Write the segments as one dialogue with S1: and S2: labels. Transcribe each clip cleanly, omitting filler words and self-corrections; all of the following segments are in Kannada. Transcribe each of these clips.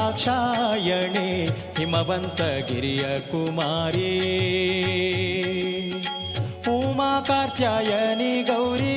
S1: ದಾಕ್ಷಾಯಣಿ ಹಿಮವಂತಗಿರಿಯ ಕುಮಾರಿ ಉಮಾ ಕಾತ್ಯಾಯನಿ ಗೌರಿ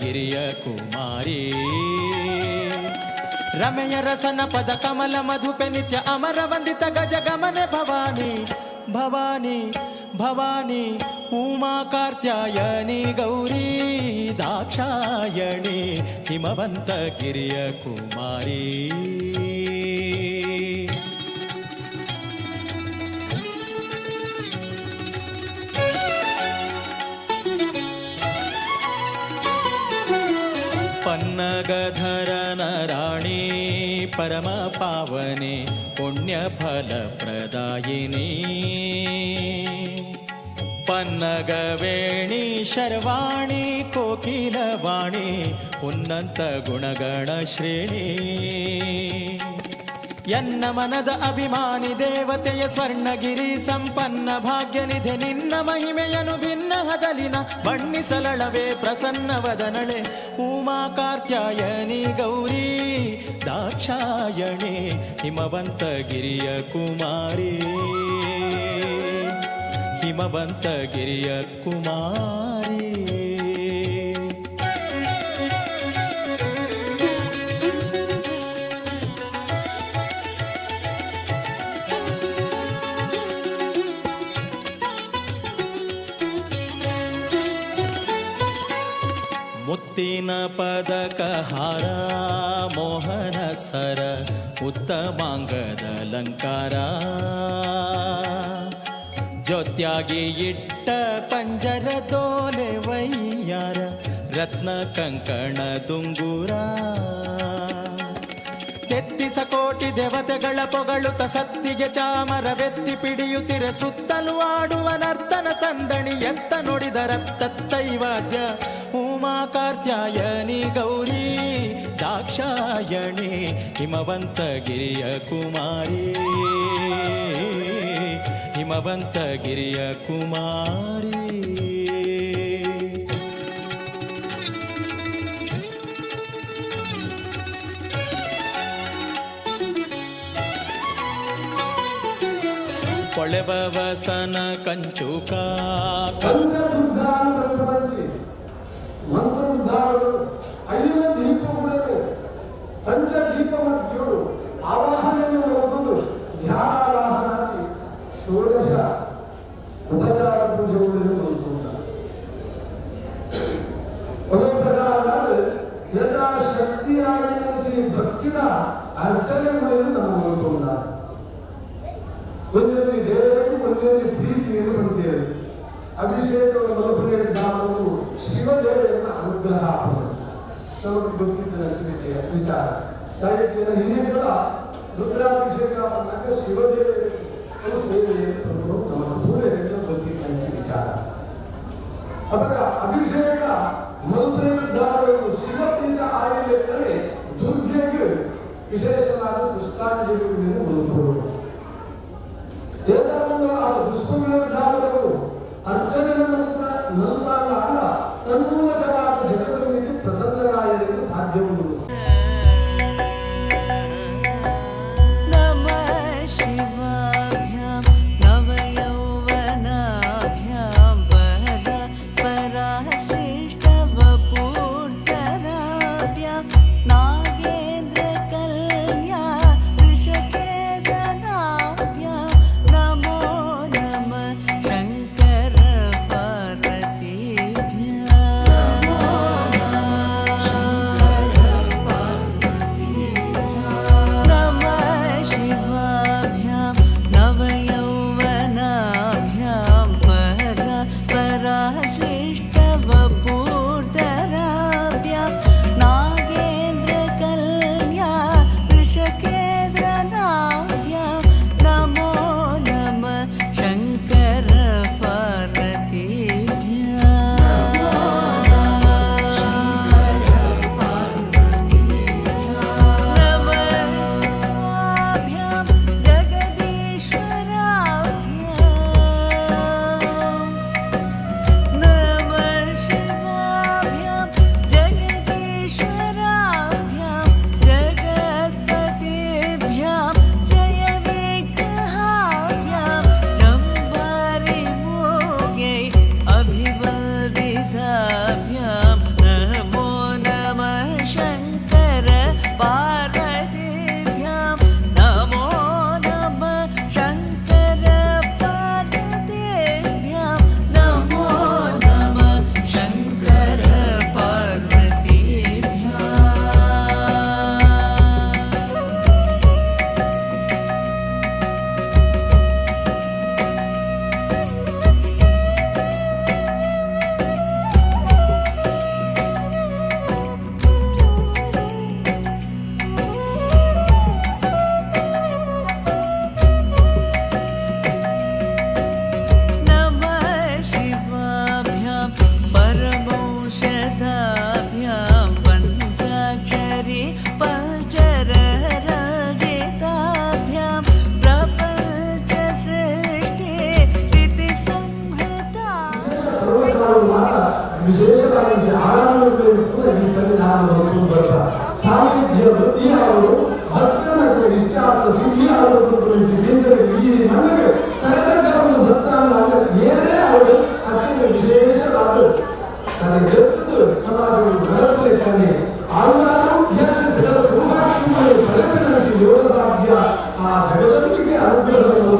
S1: ಗಿರಿಯ ಕುಮಾರಿ ರಮೆಯ ರಸನ ಪದ ಕಮಲ ಮಧುಪೆ ನಿತ್ಯ ಅಮರ ವಂದಿತ ಗಜ ಗಮನೆ ಭವಾನಿ ಭವಾನಿ ಭವಾನಿ ಉಮಾ ಕಾತ್ಯಾಯನಿ ಗೌರಿ ದಾಕ್ಷಾಯಣಿ ಹಿಮವಂತ ಗಿರಿಯ ಕುಮಾರಿ ಪನ್ನಗಧರನ ರಾಣಿ ಪರಮ ಪಾವನೆ ಪುಣ್ಯ ಫಲ ಪ್ರದಾಯಿನಿ ಪನ್ನಗವೇಣಿ ಶರ್ವಾಣಿ ಕೋಕಿಲವಾಣಿ ಉನ್ನತ ಗುಣಗಣ ಶ್ರೇಣಿ ಎನ್ನ ಮನದ ಅಭಿಮಾನಿ ದೇವತೆಯ ಸ್ವರ್ಣಗಿರಿ ಸಂಪನ್ನ ಭಾಗ್ಯನಿಧೆ ನಿನ್ನ ಮಹಿಮೆಯನು ಭಿನ್ನ ಹದಲಿನ ಬಣ್ಣಿಸಲಳವೇ ಪ್ರಸನ್ನ ವದನಳೆ ಉಮಾ ಕಾತ್ಯಾಯನಿ ಗೌರಿ ದಾಕ್ಷಾಯಣಿ ಹಿಮವಂತ ಗಿರಿಯ ಕುಮಾರಿ ಹಿಮವಂತ ಗಿರಿಯ ಕುಮಾರಿ ಮುತ್ತಿನ ಪದಕ ಹಾರ ಮೋಹನ ಸರ ಉತ್ತಮಾಂಗದ ಅಲಂಕಾರ ಜೊತ್ಯಾಗಿ ಇಟ್ಟ ಪಂಜರ ದೋಲೆ ವೈಯಾರ ರತ್ನ ಕಂಕಣ ದುಂಗುರ ತೆತ್ತಿಸ ಕೋಟಿ ದೇವತೆಗಳ ಪೊಗಳುತ ಸತ್ತಿಗೆ ಚಾಮರವೆತ್ತಿ ಪಿಡಿಯುತ್ತಿರ ಸುತ್ತಲೂ ಆಡುವ ನರ್ತನ ಸಂದಣಿ ಎತ್ತ ನುಡಿದರತ್ತೈವಾದ್ಯ ಉಮಾ ಕಾತ್ಯಾಯನಿ ಗೌರಿ ದಾಕ್ಷಾಯಣಿ ಹಿಮವಂತ ಗಿರಿಯ ಕುಮಾರಿ ಹಿಮವಂತ ಗಿರಿಯ ಕುಮಾರಿ ಕೊಳೆಬವಸನ ಕಂಚುಕ
S2: ಮಂತ್ರಗಳು ಐದು ದೀಪಗಳು ಪಂಚ ದೀಪಗಳು ಆವಾಹನೆ ಮಾಡುವುದು ಧ್ಯಾನಾವಾಹನಾದಿ ಷೋಡಶ ಉಪಚಾರ ಪೂಜೆಗಳನ್ನು ಯಥಾ ಶಕ್ತಿಯಾಗಿ నుంచి ಭಕ್ತಿನ ಅರ್ಚನೆಗಳನ್ನು ನಾವು ನೋಡುತ್ತಾರೆ ಒಂದೊಂದು ದೇವರಿಗೆ ಒಂದೊಂದು ಪ್ರೀತಿಯನ್ನು ಹೊಂದಿದ್ದೇವೆ ಅಭಿಷೇಕವನ್ನು ಮರುಪಡಿಸಿದಾಗ ಶಿವದೇವರನ್ನ ಅನುಗ್ರಹ ನಮಗೆ ಗೊತ್ತಿದ್ದ ವಿಚಾರ ಸಾಹಿತ್ಯದ ಹಿರಿಯರ ರುದ್ರಾಭಿಷೇಕ ಬಂದಾಗ ಶಿವದೇವರ ಸೇವೆಯನ್ನು ನಮ್ಮ ಪೂರೆಯನ್ನು ಗೊತ್ತಿದ್ದ ವಿಚಾರ ಅವರ ಅಭಿಷೇಕ ಮರುಪಡಿಸಿದಾಗ ಶಿವಪ್ರೀತ ಆಗಬೇಕಾದರೆ ದುರ್ಗೆಗೆ ವಿಶೇಷವಾದ ಪುಷ್ಪಾಂಜಲಿಗಳನ್ನು ಮರುಪಡುವುದು ಆ ಪುಷ್ಪಗಳು ಅರ್ಚನೆ ನಂತರ ತನ್ಮೂಲಕವಾದ ಜಗತ್ತಿಗೆ ಪ್ರಸನ್ನರಾಯರಿಗೆ ಸಾಧ್ಯವಿರುವುದು
S3: श्लिष्टवपूर्धराभ्यां नागेन्द्र कुमारी पञ्चररजिताभ्यां प्रपञ्च सृष्टि स्थिति संहिता
S2: ವಿಶೇಷವಾಗಿ ಆರಾಮಗಳು ಕೂಡ ಈ ಸಂವಿಧಾನವನ್ನು ಬರಲ್ಲ ಸಾಹಿತ್ಯ ಬುದ್ಧಿ ಅವರು ಭಕ್ತನ ಇಷ್ಟಾರ್ಥ ಸಿದ್ಧಿ ಅವರು ಜಿಂದಗಿ ಈ ಮನೆಗೆ ಕರೆತಕ್ಕವನ್ನು ಭಕ್ತನಾಗ ಏನೇ ಅವರು ಅತ್ಯಂತ ವಿಶೇಷವಾದ ತನ್ನ ಜೊತೆದು ಸಮಾಜವನ್ನು ಬೆಳಕಲಿಕ್ಕೆ ಆರು ಧ್ಯಾನಿಸಿದ ಸೌಭಾಗ್ಯಗಳು ಕಳೆದು ಯೋಗಭಾಗ್ಯ ಆ ಜಗದೊಂದಿಗೆ ಅನುಗ್ರಹವನ್ನು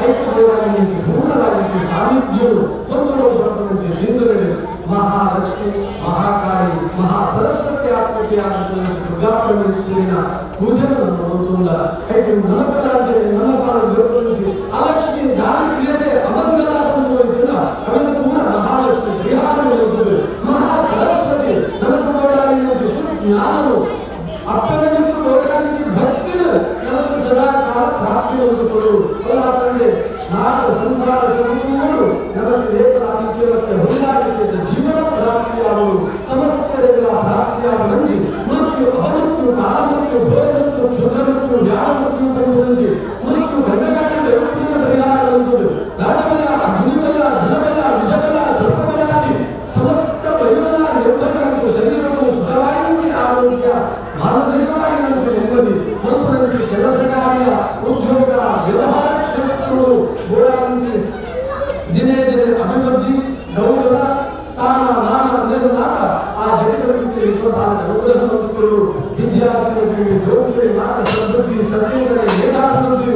S2: ಐಕ್ಯವಾಗಿ ಪೂರ್ಣವಾಗಿ ಸಾಹಿತ್ಯವು ಹೊಂದಲು ಬರುವಂತೆ ಜಿಂದಗಿ ಮಹಾಲಕ್ಷ್ಮಿ ಮಹಾಕಾಳಿ ಮಹಾಸರಸ್ವತಿ ಆತ್ಮಕೆಯಾದ ದುರ್ಗಾಪರಮೇಶ್ವರಿನ ಪೂಜೆಯನ್ನು ನೋಡುವುದ ಐದು ನನಪರಾಜನೆ ನನಪಾಲ ಗುರುಪರಿಸಿ ಆ ಲಕ್ಷ್ಮಿ ದಾರಿದ್ರ್ಯತೆ ಅಮಂಗಲ ಬಂದುವುದಿಲ್ಲ ಅವೆಲ್ಲ ಪೂರ್ಣ ಮಹಾಲಕ್ಷ್ಮಿ ಪರಿಹಾರವಿರುತ್ತದೆ ಮಹಾಸರಸ್ವತಿ ನನಪರಾಜನೆ ಜ್ಞಾನವು ಅಪ್ಪನಿಗೆ ಹೋರಾಡಿಸಿ ಭಕ್ತಿನ ನಮಗೆ ಸದಾ ಕಾಲ ಪ್ರಾಪ್ತಿಯನ್ನು ಕೊಡು ಅವರ ತಂದೆ ನಾಟ ಸಂಸಾರ ಸಂಪೂರ್ಣ ನಮಗೆ ಏಕರಾಧಿತ್ಯಕ್ಕೆ ಹೊಂದಾಣಿಕೆ ಜೀವನ ಪ್ರಾಪ್ತಿಯಾಗುವುದು ಸಮಸ್ತರೆಗಳ ಪ್ರಾಪ್ತಿಯಾಗುವಂತೆ ಮೃತ್ಯು ಅಪಮೃತ್ಯು ಕಾಲಮೃತ್ಯು ಭೋರಮೃತ್ಯು ಕ್ಷುದ್ರಮೃತ್ಯು ವ್ಯಾಮೃತ್ಯು ಬಂದುವಂತೆ ಮೃತ್ಯು ಗಂಡಗಾಟ ವ್ಯಕ್ತಿಯ ಪರಿಹಾರವೆಂಬುದು ರಾಜಭಯ ಅಗ್ನಿಭಯ ಧನಭಯ ವಿಷಭಯ ಸರ್ಪಭಯಾದಿ ಸಮಸ್ತ ಭಯಗಳ ನಿರ್ಭಯಗಳು ಶರೀರವನ್ನು ಶುದ್ಧವಾಗಿ ಆರೋಗ್ಯ ಮಾನಸಿಕವಾಗಿ ನೆಮ್ಮದಿ ಮನಸ್ಸು ಕೆಲಸ ಕಾರ್ಯ ಉದ್ಯೋಗ ವ್ಯವಹಾರ ಕ್ಷೇತ್ರಗಳು ಗೋಳಾಂಚಿ ದಿನೇ ದಿನೇ ಅಭಿವೃದ್ಧಿ ಗೌರವ ಸ್ಥಾನ ಮಾನ ನಿರ್ಮಾಣ ಆ ಜಗತ್ತಿಗೆ ಅನುಗ್ರಹಗಳು ವಿದ್ಯಾರ್ಥಿಗಳಿಗೆ ಜ್ಯೋತಿಗೆ ಮಾತ ಸಮೃದ್ಧಿ ಸತ್ಯಂಗರೆ ಮೇಧಾಭಿವೃದ್ಧಿ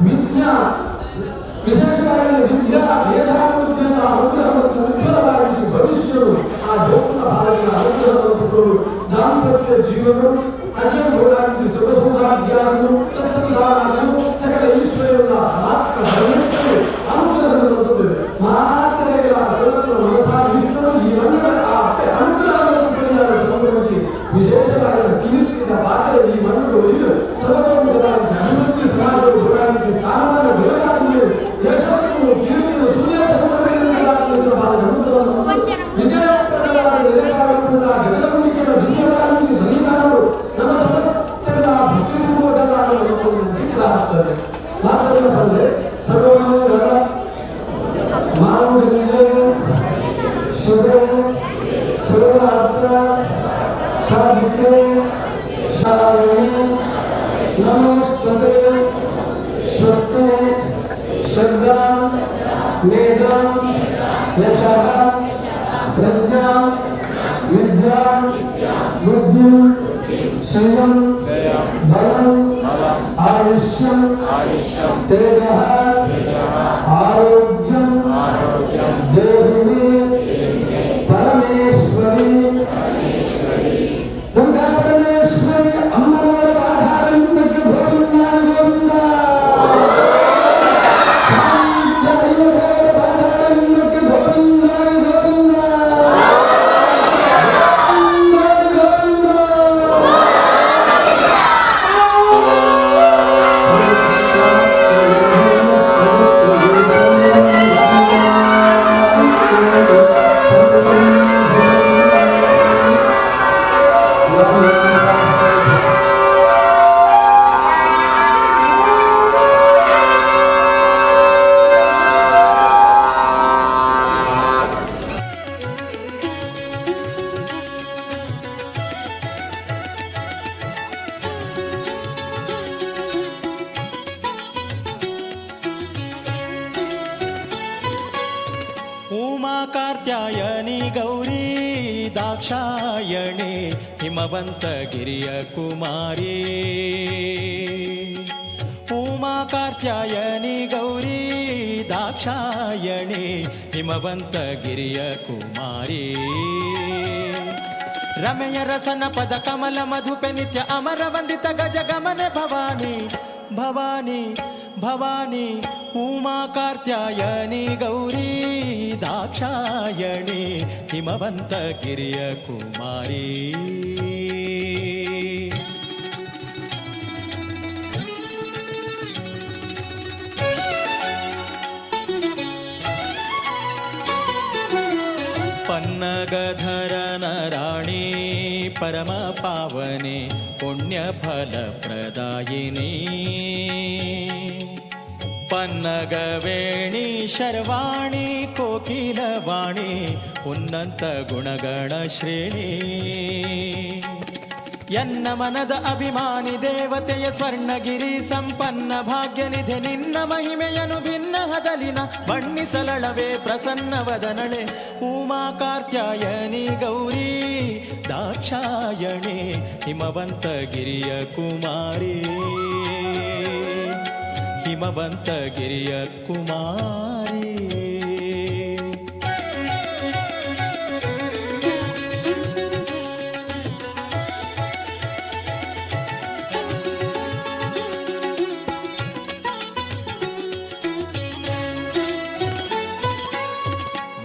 S2: ವಿಜ್ಞಾನ ವಿಶೇಷವಾಗಿ ವಿದ್ಯಾ ಮೇಧಾಭಿವೃದ್ಧಿಯನ್ನು ಅನುಗ್ರಹ ಮತ್ತು ಉಜ್ವಲವಾಗಿ ಭವಿಷ್ಯವು ಆ ಜೋಪನ ಭಾರತೀಯ ಅನುಗ್ರಹವನ್ನು ದಾಂಪತ್ಯ ಜೀವನವು ಅದೇ ಗೋಳಾಂಚಿ ಸುಖ ಸೌಭಾಗ್ಯವನ್ನು ಸತ್ಸಂಧಾನವನ್ನು ಸಕಲ ಈಶ್ವರನ ಆತ್ಮ ಪರಮೇಶ್ವರಿ ಅನುಗ್ರಹವನ್ನು ಮಾತ್ರೆಗಳ ಮನಸಾಗಿಷ್ಟರು ಈ ಮಣ್ಣಿನ ಅನುಗ್ರಹವನ್ನು ವಿಶೇಷವಾಗಿ ಕೀರ್ತಿಯ ಪಾತ್ರ ಈ ಮಣ್ಣಿಗೆ ಒಲಿದು ಸರ್ವತೋಮುಖವಾಗಿ ಅಭಿವೃದ್ಧಿ ಸಮಾಜವು ಗೋಳಾಂಚಿ ಸ್ಥಾನಮಾನ ಬೆಳಗಾವಿ ಯಶಸ್ಸು ಕೀರ್ತಿಯ ಸೂರ್ಯ ವಿಜಯಪ್ರದವಾದ ನೆಲೆಗಾರರಿಂದ ಜಗದೊಂದಿಗೆ ಭಿನ್ನವಾಗಿ ಸಂವಿಧಾನವು ನಮ್ಮ ಸಮಸ್ತೆಗಳ ಭಕ್ತಿಪೂರ್ವಕವಾಗಿ ಚಿಕ್ಕದಾಗುತ್ತದೆ ಮಾತ್ರವಲ್ಲದೆ ಸರ್ವಮಂಗಲ ಮಾನವರಿಗೆ ಶುಭೆ ಸರ್ವಾರ್ಥ ಸಾಧಿಕೆ ಶಾಲಿನಿ ನಮೋಸ್ತುತೆ ಸ್ವಸ್ತಿ ಶ್ರದ್ಧಾ ಮೇಧಾ ಯಶಃ ಪ್ರಜ್ಞಾ ವಿದ್ಯಾ ಬುದ್ಧಿ ಸಂಯಂ ಬಲಂ ಆಯುಷ್ಯಂ ತೇಜಃ ಆರೋಗ್ಯಂ ದೇಹಿನಿ ಪರಮೇಶ್ವರಿ ದುರ್ಗಾ ಪರಮೇಶ್ವರಿ ಅಮ್ಮನವರ ಆಧಾರದಿಂದಕ್ಕೆ ಗೋವಿಂದ ಗೋವಿಂದ ಆಧಾರದಿಂದಕ್ಕೆ ಗೋವಿಂದ ಗೋವಿಂದ
S1: उमा कार्त्यायनी गौरी दाक्षायणे हिमवन्तगिरिय कुमारी उमा कार्त्यायनी गौरी दाक्षायणे हिमवन्तगिरिय कुमारी रमय रसन पद कमल मधुपे नित्य अमर वंदित गज गमन भवानी भवानी भवानी उमा कार्त्यायनी गौरी दाक्षायणी हिमवन्तगिरिय कुमारी पन्नगधरन राणी ಪರಮ ಪಾವನೆ ಪುಣ್ಯ ಫಲ ಪ್ರದಾಯಿನಿ ಪನ್ನಗವೇಣಿ ಶರ್ವಾಣಿ ಕೋಕಿಲವಾಣಿ ಉನ್ನತ ಗುಣಗಣ ಶ್ರೇಣಿ ಎನ್ನ ಮನದ ಅಭಿಮಾನಿ ದೇವತೆಯ ಸ್ವರ್ಣಗಿರಿ ಸಂಪನ್ನ ಭಾಗ್ಯನಿಧೆ ನಿನ್ನ ಮಹಿಮೆಯನು ಭಿನ್ನ ಹದಲಿನ ಬಣ್ಣಿಸಲಳವೇ ಪ್ರಸನ್ನ ವದನಳೆ ಉಮಾ ಕಾತ್ಯಾಯನಿ ಗೌರಿ ದಾಕ್ಷಾಯಣಿ ಹಿಮವಂತ ಗಿರಿಯ ಕುಮಾರಿ ಹಿಮವಂತ ಗಿರಿಯ ಕುಮಾರಿ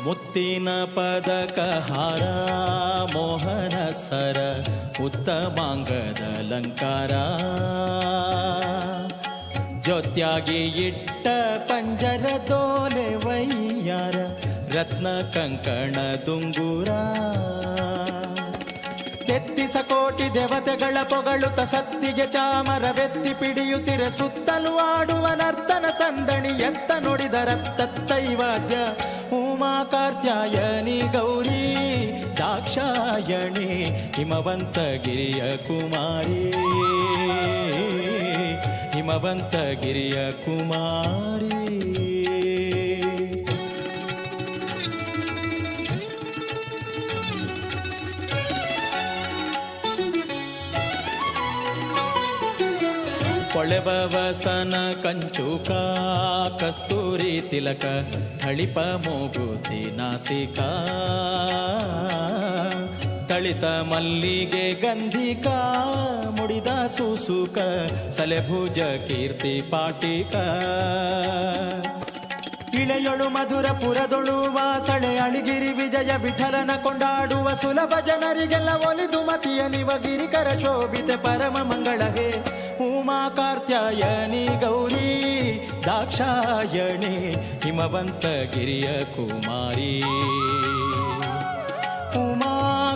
S1: ಮುತ್ತಿನ ಪದಕ ಹಾರ ಮೋಹನ ಸರ ಉತ್ತಮಾಂಗದ ಅಲಂಕಾರ ಜೊತ್ಯಾಗಿ ಇಟ್ಟ ಪಂಜರ ತೋಲೆ ವೈಯಾರ ರತ್ನ ಕಂಕಣ ದುಂಗುರ ತೆತ್ತಿಸ ಕೋಟಿ ದೇವತೆಗಳ ಪೊಗಳುತ್ತ ಸತ್ತಿಗೆ ಚಾಮರವೆತ್ತಿ ಪಿಡಿಯುತ್ತಿರ ಸುತ್ತಲೂ ಆಡುವ ನರ್ತನ ಸಂದಣಿ ಎತ್ತ ನುಡಿದರತ್ತೈವಾದ್ಯ ಉಮಾ ಕಾತ್ಯಾಯನಿ ಗೌರಿ ದಾಕ್ಷಾಯಣಿ ಹಿಮವಂತ ಗಿರಿಯ ಕುಮಾರಿ ಹಿಮವಂತ ಗಿರಿಯ ಕುಮಾರಿ ಕೊಳೆಬವಸನ ಕಂಚುಕ ಕಸ್ತೂರಿ ತಿಲಕ ಥಳಿಪ ಮೂಗುತಿ ನಾಸಿಕ ತಳಿತ ಮಲ್ಲಿಗೆ ಗಂಧಿಕ ಮುಡಿದ ಸೂಸುಕ ಸಲೆಭುಜ ಕೀರ್ತಿ ಪಾಟಿಕ ಇಳೆಯೊಳು ಮಧುರ ಪುರದೊಳು ವಾಸಳೆ ಅಳಿಗಿರಿ ವಿಜಯ ವಿಠಲನ ಕೊಂಡಾಡುವ ಸುಲಭ ಜನರಿಗೆಲ್ಲ ಒಲಿದು ಮತಿಯ ನಿವಗಿರಿಕರ ಶೋಭಿತೆ ಪರಮ ಮಂಗಳಗೆ ಉಮಾ ಕಾತ್ಯಾಯನಿ ಗೌರಿ ದಾಕ್ಷಾಯಣಿ ಹಿಮವಂತ ಗಿರಿಯ ಕುಮಾರಿ ಉಮಾ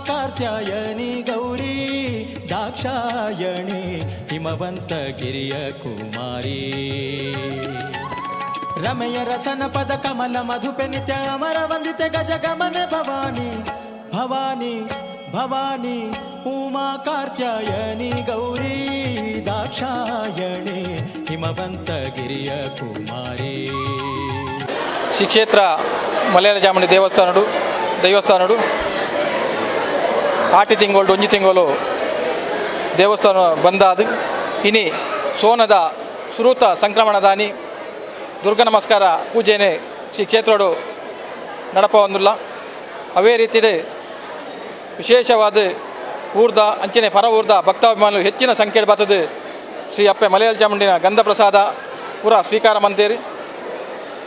S1: ಕಾತ್ಯಾಯನಿ ಗೌರಿ ದಾಕ್ಷಾಯಣಿ ಹಿಮವಂತ ಗಿರಿಯ ಕುಮಾರಿ ರಮೆಯ ರಸನ ಪದ ಕಮಲ ಮಧುಪೆ ನಿತ್ಯ ಅಮರ ವಂದಿತೆ ಗಜ ಗಮನೆ ಭವಾನಿ ಭವಾನಿ ಭವಾನಿ ಉಮಾ ಕಾತ್ಯಾಯನಿ ಗೌರಿ ದಾಕ್ಷಾಯಣಿ ಹಿಮವಂತ ಗಿರಿಯ ಕುಮಾರಿ
S4: ಶ್ರೀ ಕ್ಷೇತ್ರ ಮಲಯಾಳ ಚಾಮುಂಡಿ ದೇವಸ್ಥಾನಡು ಆಟಿ ತಿಂಗಳು ಒಂಜಿ ತಿಂಗಳು ದೇವಸ್ಥಾನ ಬಂದಾದ ಇನಿ ಸೋನದ ಸುರೂತ ಸಂಕ್ರಮಣದಾನಿ ದುರ್ಗ ನಮಸ್ಕಾರ ಪೂಜೆನೆ ಶ್ರೀ ಕ್ಷೇತ್ರಡು ನಡಪ ಒಂದಿಲ್ಲ ಅವೇ ರೀತಿ ವಿಶೇಷವಾದ ಊರ್ದ ಅಂಚನೆ ಪರ ಊರ್ದ ಭಕ್ತಾಭಿಮಾನಿಗಳು ಹೆಚ್ಚಿನ ಸಂಖ್ಯೆಯಲ್ಲಿ ಬರ್ತದೆ ಶ್ರೀ ಅಪ್ಪೆ ಮಲಯಾಳ ಚಾಮುಂಡಿನ ಗಂಧ ಪ್ರಸಾದ ಪೂರ ಸ್ವೀಕಾರ ಮಂತೇರಿ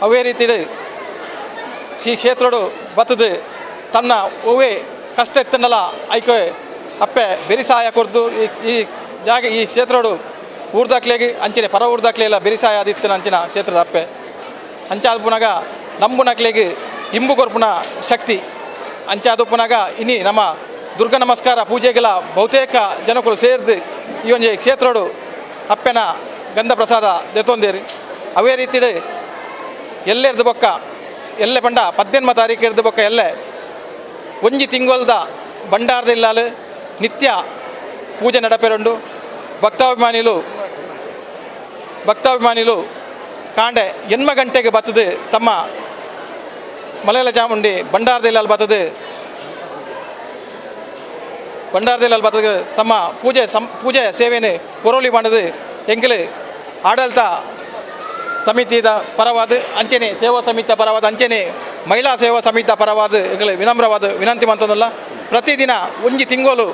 S4: ಅವೇ ರೀತಿ ಶ್ರೀ ಕ್ಷೇತ್ರಡು ಬರ್ತದೆ ತನ್ನ ಓವೇ ಕಷ್ಟ ಎತ್ತನಲ್ಲ ಐಕೆ ಅಪ್ಪೆ ಬೆರಿಸಾಯ ಕೊರ್ದು ಈ ಜಾಗ ಈ ಕ್ಷೇತ್ರಡು ಊರ್ದಾಕ್ಲೆಗೆ ಅಂಚನೆ ಪರ ಊರ್ದಾಕ್ಲೆಲ್ಲ ಬೆರಿಸಾಯ ಆದಿತ್ತನ ಅಂಚಿನ ಕ್ಷೇತ್ರದ ಅಪ್ಪೆ ಅಂಚಾದ ಪುನಗ ನಂಬುನಕ್ಲೆಗೆ ಇಂಬು ಕೊರ್ಪುನ ಶಕ್ತಿ ಅಂಚಾದ ಪುನಗ ಇನಿ ನಮ್ಮ ದುರ್ಗ ನಮಸ್ಕಾರ ಪೂಜೆಗೆಲ್ಲ ಬಹುತೇಕ ಜನಗಳು ಸೇರಿದು ಈ ಒಂದು ಕ್ಷೇತ್ರಡು ಅಪ್ಪೆನ ಗಂಧ ಪ್ರಸಾದ ದೆತ್ತೊಂದೇರಿ ಅವೇ ರೀತಿ ಎಲ್ಲೆರ್ದು ಬೊಕ್ಕ ಎಲ್ಲೆ ಬಂಡ 18 ತಾರೀಕು ಎರ್ದು ಬೊಕ್ಕ ಎಲ್ಲೆ ಒಂಜಿ ತಿಂಗೊಲ್ದ ಭಂಡಾರದಿಲ್ಲಾಲು ನಿತ್ಯ ಪೂಜೆ ನಡಪೆರಂಡು ಭಕ್ತಾಭಿಮಾನಿಲು ಕಾಂಡೆ 8 ಗಂಟೆಗೆ ಬರ್ತದೆ ತಮ್ಮ ಮಲಯಾಳ ಚಾಮುಂಡಿ ಭಂಡಾರದಿಲ್ಲಾಲು ಬರ್ತದೆ ತಮ್ಮ ಪೂಜೆ ಸೇವೆಯನ್ನು ಕೊರೋಲಿ ಮಾಡೋದು ಎಂಕಲು ಆಡಳಿತ ಸಮಿತಿದ ಪರವಾದ ಅಂಚನೆ ಸೇವಾ ಸಮಿತಿಯ ಪರವಾದ ಅಂಚನೆ ಮಹಿಳಾ ಸೇವಾ ಸಮಿತಿಯ ಪರವಾದ ಎಂಕಲು ವಿನಮ್ರವಾದ ವಿನಂತಿ ಮಂತೊಂದಲ್ಲ ಪ್ರತಿದಿನ ಒಂಜಿ ತಿಂಗಳು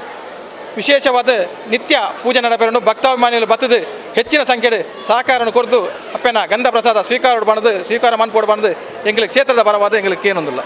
S4: ವಿಶೇಷವಾದ ನಿತ್ಯ ಪೂಜೆ ನಡಪೆರನ್ನು ಭಕ್ತಾಭಿಮಾನಿಗಳು ಬರ್ತದೆ ಹೆಚ್ಚಿನ ಸಂಖ್ಯೆಯಲ್ಲಿ ಸಹಕಾರವನ್ನು ಕೊರದು ಅಪ್ಪನ ಗಂಧ ಪ್ರಸಾದ ಸ್ವೀಕಾರ ಮನ್ಪೋಡು ಬಂದು ಎಂಕಲು ಕ್ಷೇತ್ರದ ಪರವಾದ ಎಂಕಲು ಏನೊಂದಿಲ್ಲ.